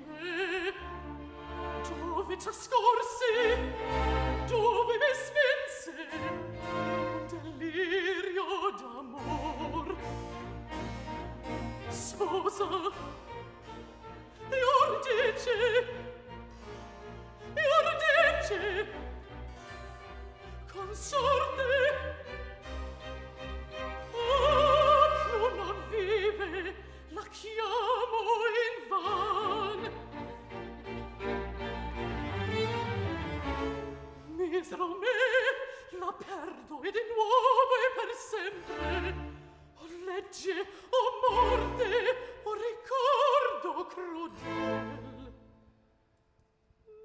me, dove trascorsi, dove mi spinse un delirio d'amor. Sposa, e or dice, consorte, più non vive, la chiamo invan. Misero me, la perdo e di nuovo e per sempre. O legge, o morte, o ricordo crudel.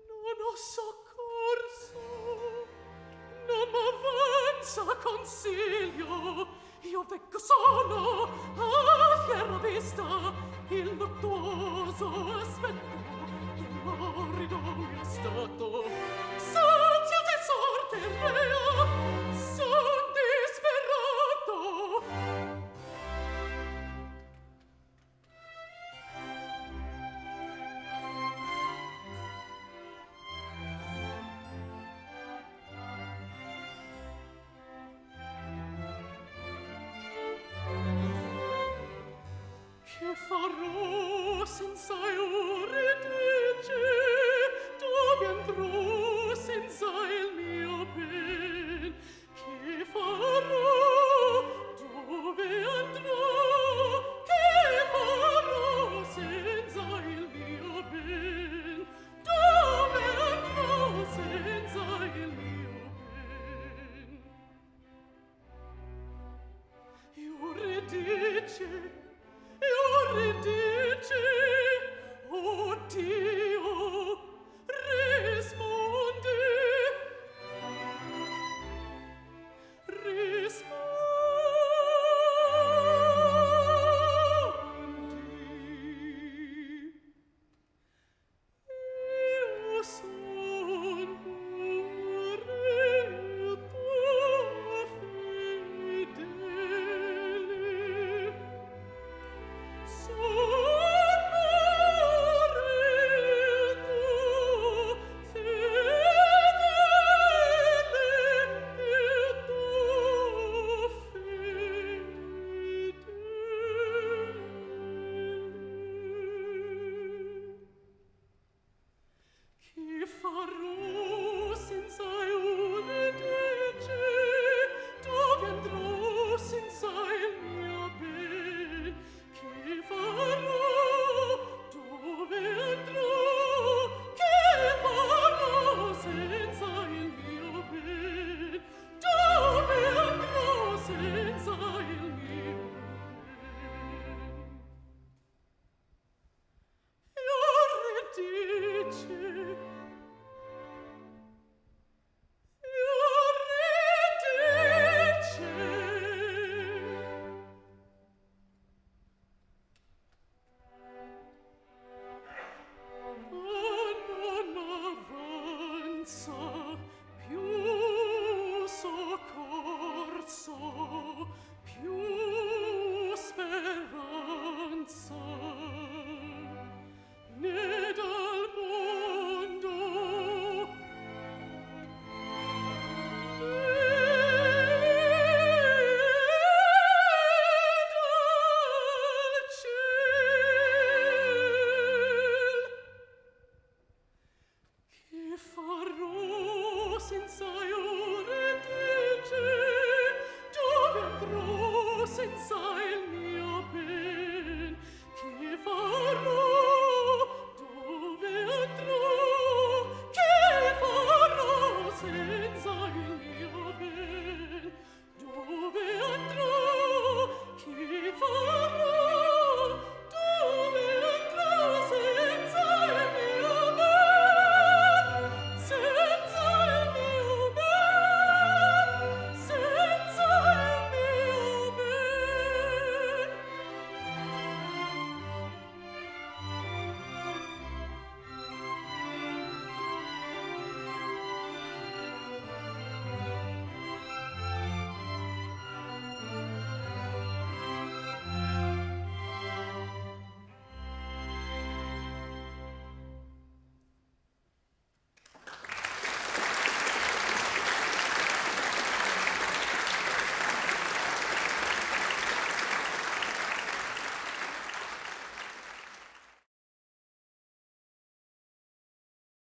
Non ho soccorso, non m'avanza consiglio. Io vecco solo, a fiera vista, il luttuoso aspetto dell'orido mio stato. Sazio di sorte rea, son disperato. Che farò senza Euridice? Dove andrò senza